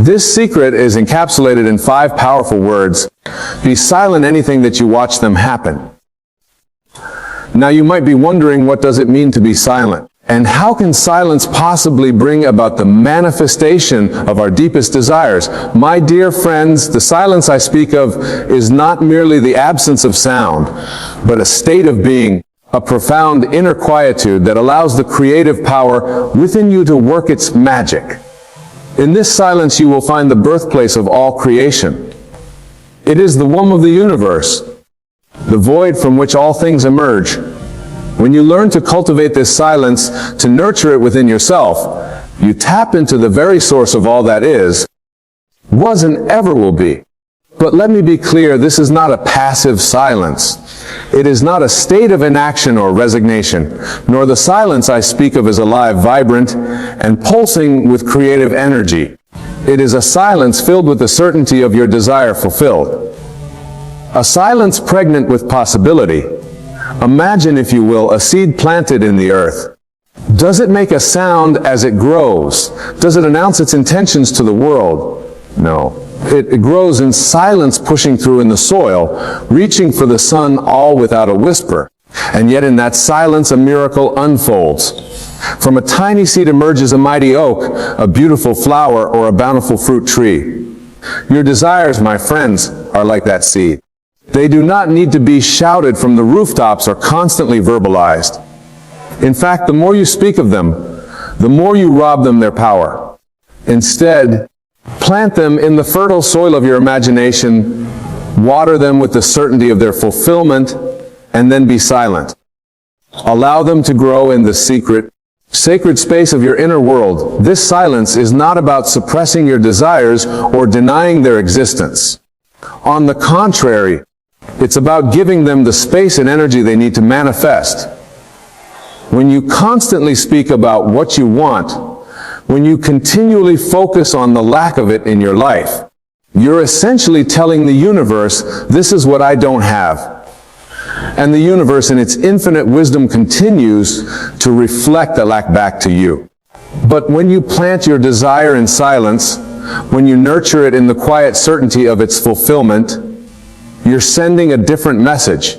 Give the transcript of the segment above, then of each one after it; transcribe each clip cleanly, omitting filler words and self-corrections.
This secret is encapsulated in 5 powerful words. Be silent anything that you watch them happen. Now you might be wondering, what does it mean to be silent? And how can silence possibly bring about the manifestation of our deepest desires? My dear friends, the silence I speak of is not merely the absence of sound, but a state of being, a profound inner quietude that allows the creative power within you to work its magic. In this silence you will find the birthplace of all creation. It is the womb of the universe, the void from which all things emerge. When you learn to cultivate this silence, to nurture it within yourself, you tap into the very source of all that is, was, and ever will be. But let me be clear, this is not a passive silence. It is not a state of inaction or resignation, nor the silence I speak of is alive, vibrant, and pulsing with creative energy. It is a silence filled with the certainty of your desire fulfilled. A silence pregnant with possibility. Imagine, if you will, a seed planted in the earth. Does it make a sound as it grows? Does it announce its intentions to the world? No. It grows in silence, pushing through in the soil, reaching for the sun, all without a whisper. And yet in that silence a miracle unfolds. From a tiny seed emerges a mighty oak, a beautiful flower, or a bountiful fruit tree. Your desires, my friends, are like that seed. They do not need to be shouted from the rooftops or constantly verbalized. In fact, the more you speak of them, the more you rob them their power. Instead, plant them in the fertile soil of your imagination, water them with the certainty of their fulfillment, and then be silent. Allow them to grow in the sacred space of your inner world. This silence is not about suppressing your desires or denying their existence. On the contrary, it's about giving them the space and energy they need to manifest. When you constantly speak about what you want, when you continually focus on the lack of it in your life, you're essentially telling the universe, this is what I don't have. And the universe in its infinite wisdom continues to reflect that lack back to you. But when you plant your desire in silence, when you nurture it in the quiet certainty of its fulfillment, you're sending a different message.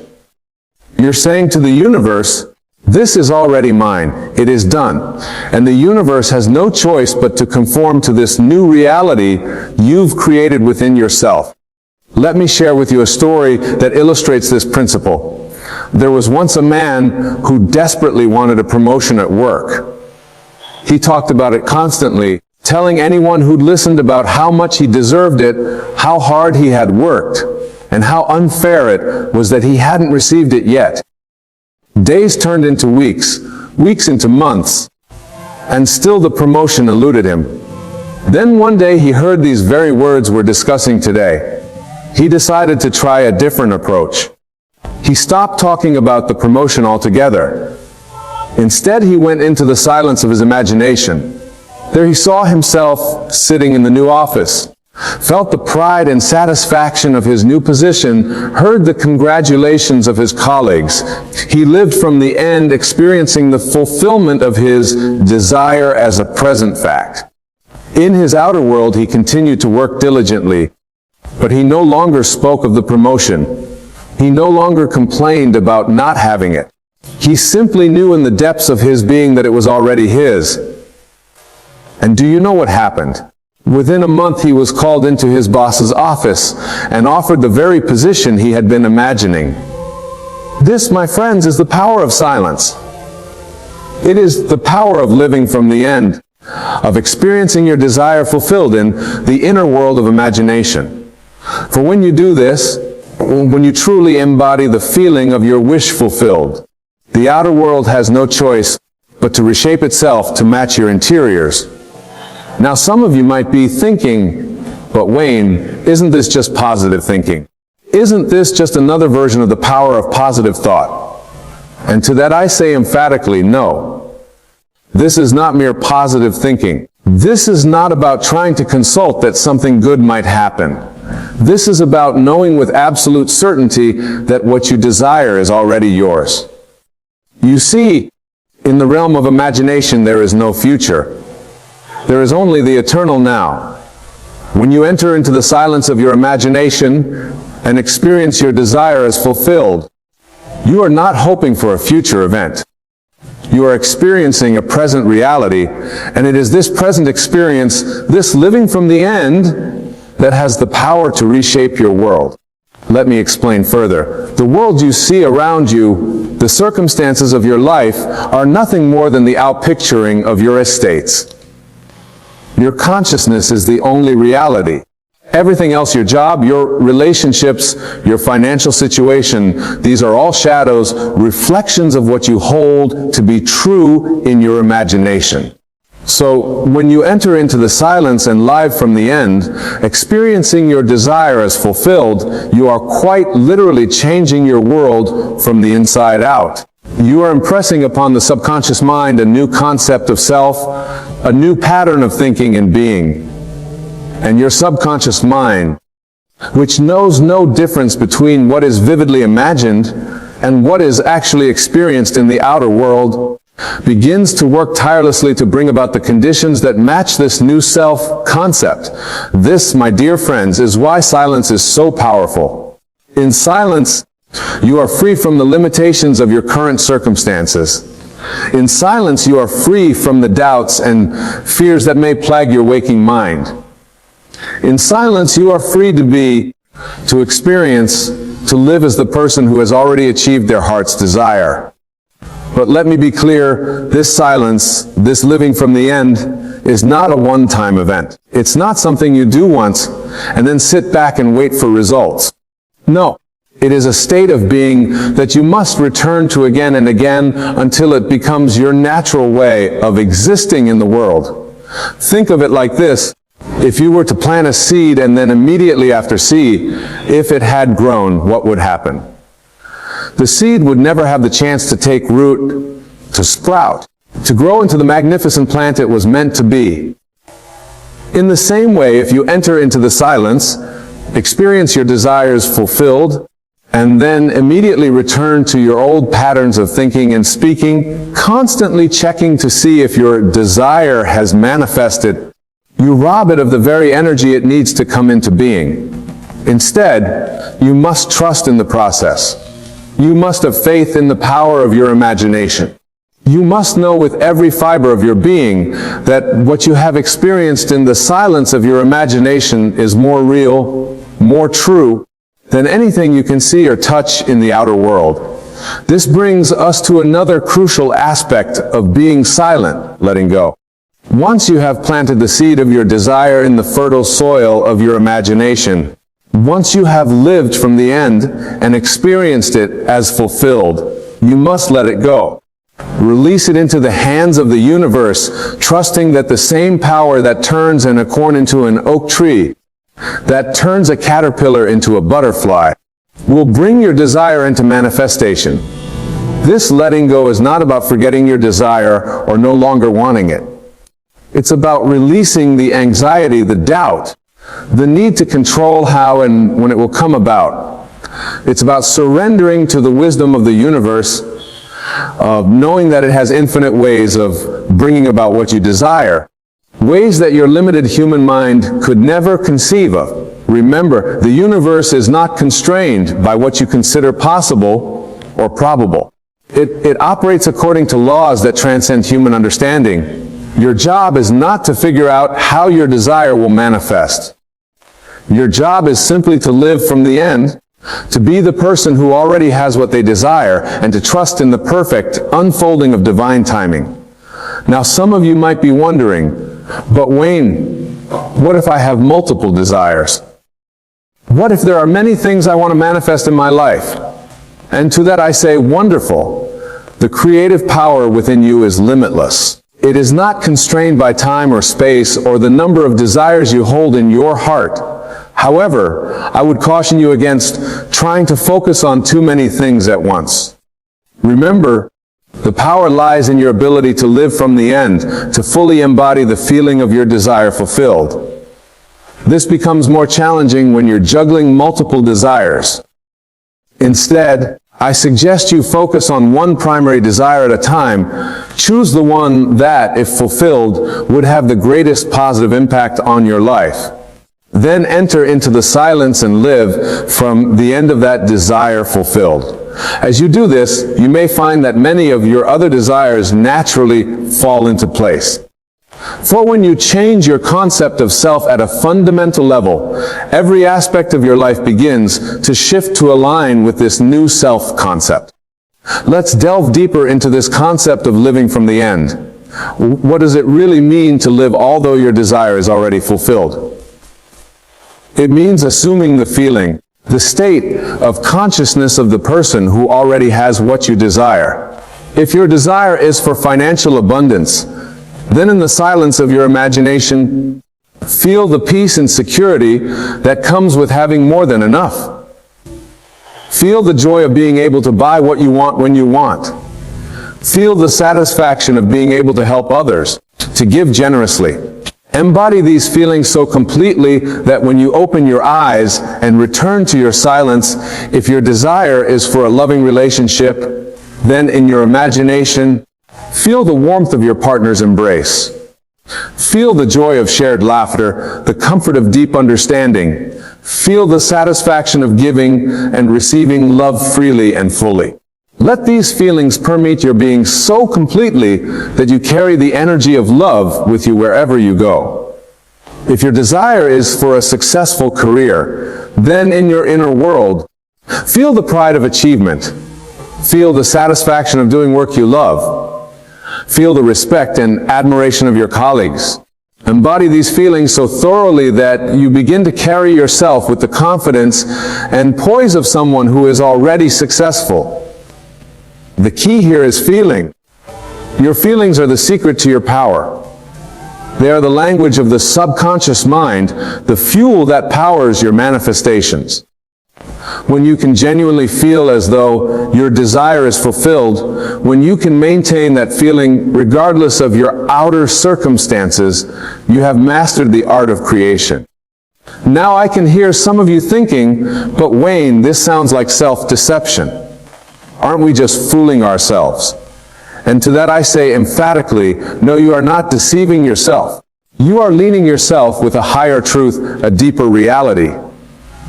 You're saying to the universe, this is already mine. It is done. And the universe has no choice but to conform to this new reality you've created within yourself. Let me share with you a story that illustrates this principle. There was once a man who desperately wanted a promotion at work. He talked about it constantly, telling anyone who'd listened about how much he deserved it, how hard he had worked, and how unfair it was that he hadn't received it yet. Days turned into weeks, weeks into months, and still the promotion eluded him. Then one day he heard these very words we're discussing today. He decided to try a different approach. He stopped talking about the promotion altogether. Instead, he went into the silence of his imagination. There he saw himself sitting in the new office, felt the pride and satisfaction of his new position, heard the congratulations of his colleagues. He lived from the end, experiencing the fulfillment of his desire as a present fact. In his outer world, he continued to work diligently, but he no longer spoke of the promotion. He no longer complained about not having it. He simply knew in the depths of his being that it was already his. And do you know what happened? Within a month he was called into his boss's office and offered the very position he had been imagining. This, my friends, is the power of silence. It is the power of living from the end, of experiencing your desire fulfilled in the inner world of imagination. For when you do this, when you truly embody the feeling of your wish fulfilled, the outer world has no choice but to reshape itself to match your interiors. Now some of you might be thinking, but Wayne, isn't this just positive thinking? Isn't this just another version of the power of positive thought? And to that I say emphatically, no. This is not mere positive thinking. This is not about trying to consult that something good might happen. This is about knowing with absolute certainty that what you desire is already yours. You see, in the realm of imagination there is no future. There is only the eternal now. When you enter into the silence of your imagination and experience your desire as fulfilled, you are not hoping for a future event. You are experiencing a present reality, and it is this present experience, this living from the end, that has the power to reshape your world. Let me explain further. The world you see around you, the circumstances of your life, are nothing more than the outpicturing of your estates. Your consciousness is the only reality. Everything else, your job, your relationships, your financial situation, these are all shadows, reflections of what you hold to be true in your imagination. So, when you enter into the silence and live from the end, experiencing your desire as fulfilled, you are quite literally changing your world from the inside out. You are impressing upon the subconscious mind a new concept of self, a new pattern of thinking and being. And your subconscious mind, which knows no difference between what is vividly imagined and what is actually experienced in the outer world, begins to work tirelessly to bring about the conditions that match this new self-concept. This, my dear friends, is why silence is so powerful. In silence, you are free from the limitations of your current circumstances. In silence, you are free from the doubts and fears that may plague your waking mind. In silence, you are free to be, to experience, to live as the person who has already achieved their heart's desire. But let me be clear, this silence, this living from the end, is not a one-time event. It's not something you do once and then sit back and wait for results. No, it is a state of being that you must return to again and again until it becomes your natural way of existing in the world. Think of it like this. If you were to plant a seed and then immediately after see if it had grown, what would happen? The seed would never have the chance to take root, to sprout, to grow into the magnificent plant it was meant to be. In the same way, if you enter into the silence, experience your desires fulfilled, and then immediately return to your old patterns of thinking and speaking, constantly checking to see if your desire has manifested, you rob it of the very energy it needs to come into being. Instead, you must trust in the process. You must have faith in the power of your imagination. You must know with every fiber of your being that what you have experienced in the silence of your imagination is more real, more true, than anything you can see or touch in the outer world. This brings us to another crucial aspect of being silent, letting go. Once you have planted the seed of your desire in the fertile soil of your imagination, once you have lived from the end and experienced it as fulfilled, you must let it go. Release it into the hands of the universe, trusting that the same power that turns an acorn into an oak tree, that turns a caterpillar into a butterfly, will bring your desire into manifestation. This letting go is not about forgetting your desire or no longer wanting it. It's about releasing the anxiety, the doubt, the need to control how and when it will come about. It's about surrendering to the wisdom of the universe, of knowing that it has infinite ways of bringing about what you desire, ways that your limited human mind could never conceive of. Remember, the universe is not constrained by what you consider possible or probable. It operates according to laws that transcend human understanding. Your job is not to figure out how your desire will manifest. Your job is simply to live from the end, to be the person who already has what they desire, and to trust in the perfect unfolding of divine timing. Now, some of you might be wondering, but Wayne, what if I have multiple desires? What if there are many things I want to manifest in my life? And to that I say, wonderful. The creative power within you is limitless. It is not constrained by time or space or the number of desires you hold in your heart. However, I would caution you against trying to focus on too many things at once. Remember, the power lies in your ability to live from the end, to fully embody the feeling of your desire fulfilled. This becomes more challenging when you're juggling multiple desires. Instead, I suggest you focus on one primary desire at a time. Choose the one that, if fulfilled, would have the greatest positive impact on your life. Then enter into the silence and live from the end of that desire fulfilled. As you do this, you may find that many of your other desires naturally fall into place. For when you change your concept of self at a fundamental level, every aspect of your life begins to shift to align with this new self concept. Let's delve deeper into this concept of living from the end. What does it really mean to live although your desire is already fulfilled? It means assuming the feeling, the state of consciousness of the person who already has what you desire. If your desire is for financial abundance, then in the silence of your imagination, feel the peace and security that comes with having more than enough. Feel the joy of being able to buy what you want when you want. Feel the satisfaction of being able to help others, to give generously. Embody these feelings so completely that when you open your eyes and return to your silence, if your desire is for a loving relationship, then in your imagination, feel the warmth of your partner's embrace. Feel the joy of shared laughter, the comfort of deep understanding. Feel the satisfaction of giving and receiving love freely and fully. Let these feelings permeate your being so completely that you carry the energy of love with you wherever you go. If your desire is for a successful career, then in your inner world, feel the pride of achievement. Feel the satisfaction of doing work you love. Feel the respect and admiration of your colleagues. Embody these feelings so thoroughly that you begin to carry yourself with the confidence and poise of someone who is already successful. The key here is feeling. Your feelings are the secret to your power. They are the language of the subconscious mind, the fuel that powers your manifestations. When you can genuinely feel as though your desire is fulfilled, when you can maintain that feeling regardless of your outer circumstances, you have mastered the art of creation. Now I can hear some of you thinking, but Wayne, this sounds like self-deception. Aren't we just fooling ourselves? And to that I say emphatically, no, you are not deceiving yourself. You are leading yourself with a higher truth, a deeper reality.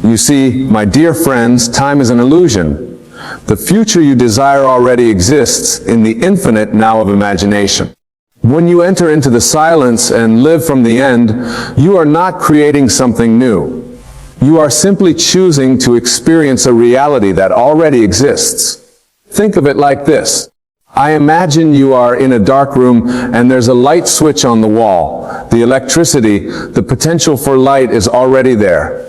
You see, my dear friends, time is an illusion. The future you desire already exists in the infinite now of imagination. When you enter into the silence and live from the end, you are not creating something new. You are simply choosing to experience a reality that already exists. Think of it like this. I imagine you are in a dark room and there's a light switch on the wall. The electricity, the potential for light is already there.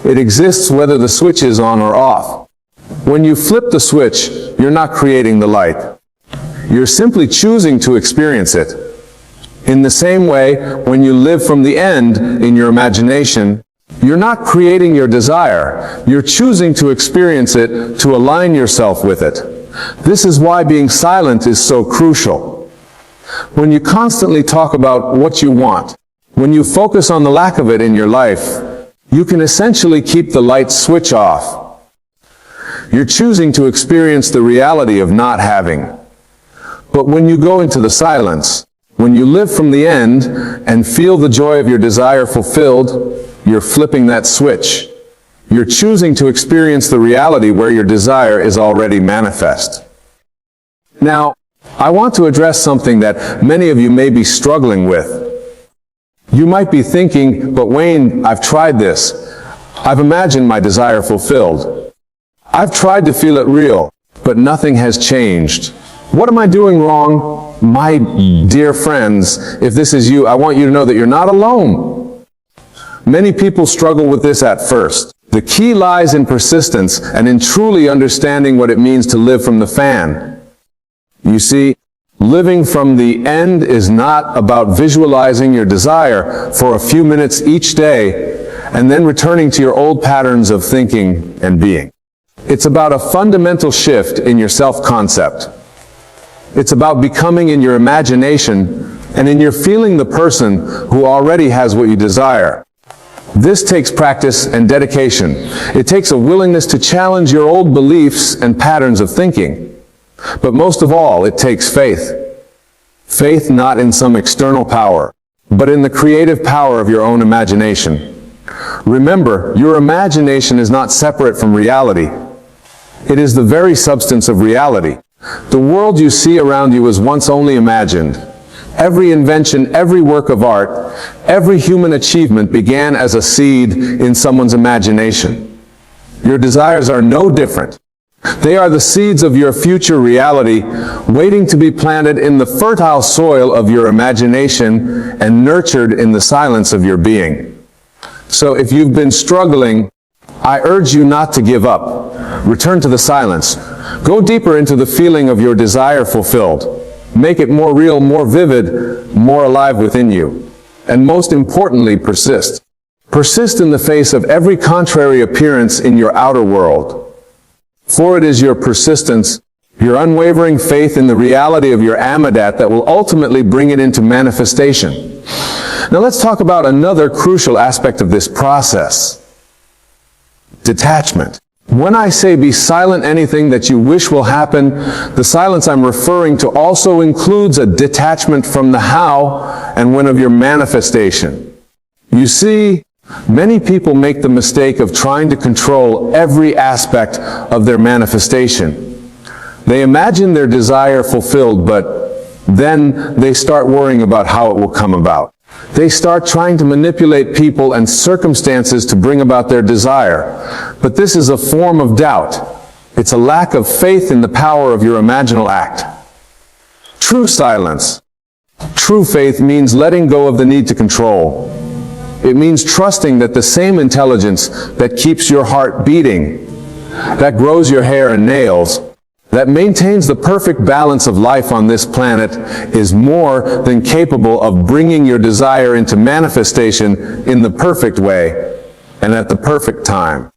It exists whether the switch is on or off. When you flip the switch, you're not creating the light. You're simply choosing to experience it. In the same way, when you live from the end in your imagination, you're not creating your desire. You're choosing to experience it, to align yourself with it. This is why being silent is so crucial. When you constantly talk about what you want, when you focus on the lack of it in your life, you can essentially keep the light switch off. You're choosing to experience the reality of not having. But when you go into the silence, when you live from the end and feel the joy of your desire fulfilled, you're flipping that switch. You're choosing to experience the reality where your desire is already manifest. Now, I want to address something that many of you may be struggling with. You might be thinking, but Wayne, I've tried this. I've imagined my desire fulfilled. I've tried to feel it real, but nothing has changed. What am I doing wrong? My dear friends, if this is you, I want you to know that you're not alone. Many people struggle with this at first. The key lies in persistence and in truly understanding what it means to live from the fan. You see, living from the end is not about visualizing your desire for a few minutes each day and then returning to your old patterns of thinking and being. It's about a fundamental shift in your self-concept. It's about becoming in your imagination and in your feeling the person who already has what you desire. This takes practice and dedication. It takes a willingness to challenge your old beliefs and patterns of thinking. But most of all, it takes faith. Faith not in some external power, but in the creative power of your own imagination. Remember, your imagination is not separate from reality. It is the very substance of reality. The world you see around you was once only imagined. Every invention, every work of art, every human achievement began as a seed in someone's imagination. Your desires are no different. They are the seeds of your future reality, waiting to be planted in the fertile soil of your imagination and nurtured in the silence of your being. So if you've been struggling, I urge you not to give up. Return to the silence. Go deeper into the feeling of your desire fulfilled. Make it more real, more vivid, more alive within you. And most importantly, persist. Persist in the face of every contrary appearance in your outer world. For it is your persistence, your unwavering faith in the reality of your Amidat that will ultimately bring it into manifestation. Now let's talk about another crucial aspect of this process. Detachment. When I say be silent anything that you wish will happen, the silence I'm referring to also includes a detachment from the how and when of your manifestation. You see, many people make the mistake of trying to control every aspect of their manifestation. They imagine their desire fulfilled, but then they start worrying about how it will come about. They start trying to manipulate people and circumstances to bring about their desire. But this is a form of doubt. It's a lack of faith in the power of your imaginal act. True silence, true faith means letting go of the need to control. It means trusting that the same intelligence that keeps your heart beating, that grows your hair and nails, that maintains the perfect balance of life on this planet, is more than capable of bringing your desire into manifestation in the perfect way and at the perfect time.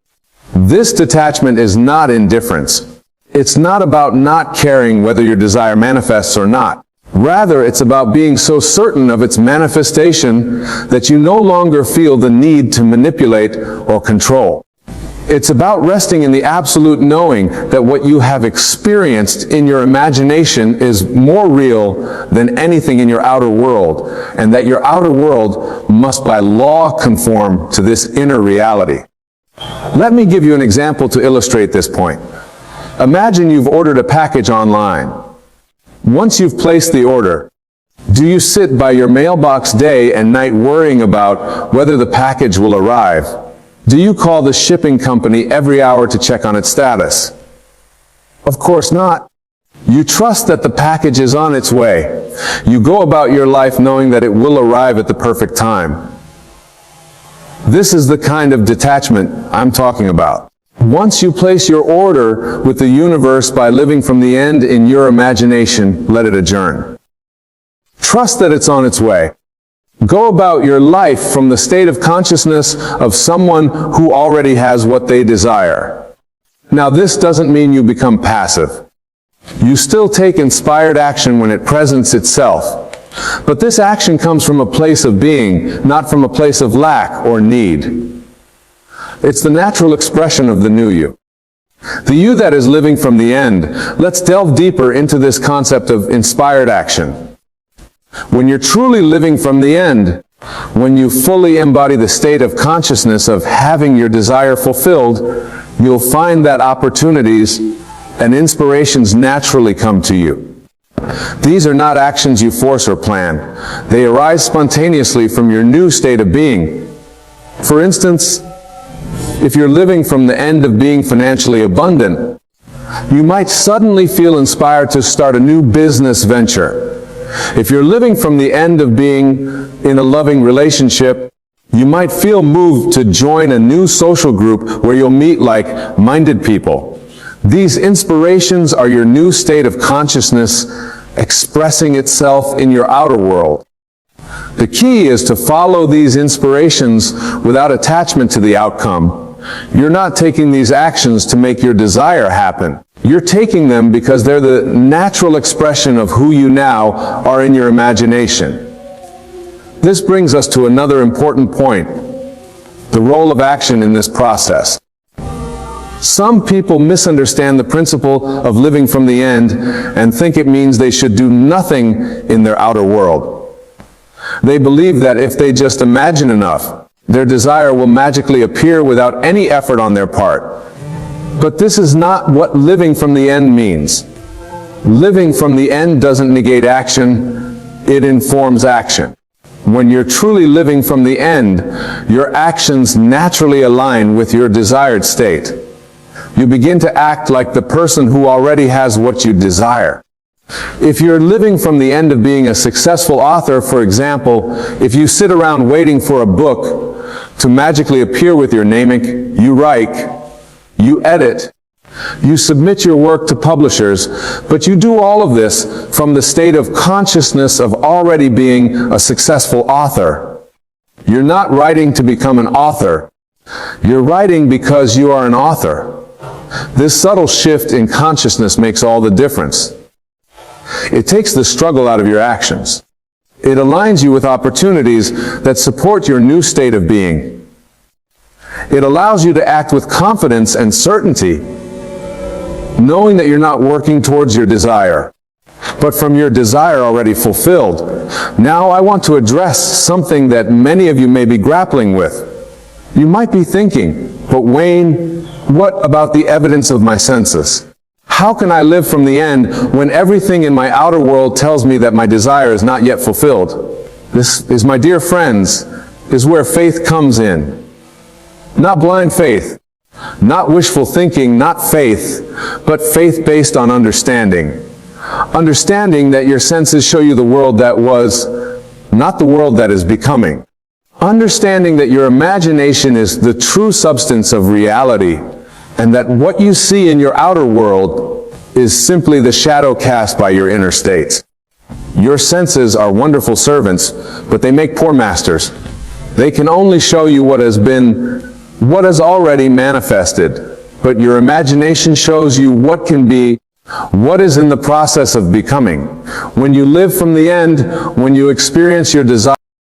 This detachment is not indifference. It's not about not caring whether your desire manifests or not. Rather, it's about being so certain of its manifestation that you no longer feel the need to manipulate or control. It's about resting in the absolute knowing that what you have experienced in your imagination is more real than anything in your outer world, and that your outer world must by law conform to this inner reality. Let me give you an example to illustrate this point. Imagine you've ordered a package online. Once you've placed the order, do you sit by your mailbox day and night worrying about whether the package will arrive? Do you call the shipping company every hour to check on its status? Of course not. You trust that the package is on its way. You go about your life knowing that it will arrive at the perfect time. This is the kind of detachment I'm talking about. Once you place your order with the universe by living from the end in your imagination, let it adjourn. Trust that it's on its way. Go about your life from the state of consciousness of someone who already has what they desire. Now, this doesn't mean you become passive. You still take inspired action when it presents itself. But this action comes from a place of being, not from a place of lack or need. It's the natural expression of the new you. The you that is living from the end. Let's delve deeper into this concept of inspired action. When you're truly living from the end, when you fully embody the state of consciousness of having your desire fulfilled, you'll find that opportunities and inspirations naturally come to you. These are not actions you force or plan. They arise spontaneously from your new state of being. For instance, if you're living from the end of being financially abundant, you might suddenly feel inspired to start a new business venture. If you're living from the end of being in a loving relationship, you might feel moved to join a new social group where you'll meet like-minded people. These inspirations are your new state of consciousness expressing itself in your outer world. The key is to follow these inspirations without attachment to the outcome. You're not taking these actions to make your desire happen. You're taking them because they're the natural expression of who you now are in your imagination. This brings us to another important point, the role of action in this process. Some people misunderstand the principle of living from the end and think it means they should do nothing in their outer world. They believe that if they just imagine enough, Their desire will magically appear without any effort on their part. But this is not what living from the end means. Living from the end doesn't negate action, it informs action. When you're truly living from the end, your actions naturally align with your desired state. You begin to act like the person who already has what you desire. If you're living from the end of being a successful author, for example, if you sit around waiting for a book to magically appear with your name, you write, you edit, you submit your work to publishers, but you do all of this from the state of consciousness of already being a successful author. You're not writing to become an author. You're writing because you are an author. This subtle shift in consciousness makes all the difference. It takes the struggle out of your actions. It aligns you with opportunities that support your new state of being. It allows you to act with confidence and certainty, knowing that you're not working towards your desire, but from your desire already fulfilled. Now I want to address something that many of you may be grappling with. You might be thinking, but Wayne, what about the evidence of my senses? How can I live from the end when everything in my outer world tells me that my desire is not yet fulfilled? This is, my dear friends, is where faith comes in. Not blind faith, not wishful thinking, not faith, but faith based on understanding. Understanding that your senses show you the world that was, not the world that is becoming. Understanding that your imagination is the true substance of reality, and that what you see in your outer world is simply the shadow cast by your inner states. Your senses are wonderful servants, but they make poor masters. They can only show you what has already manifested, but your imagination shows you what can be, what is in the process of becoming. When you live from the end, when you experience your desire,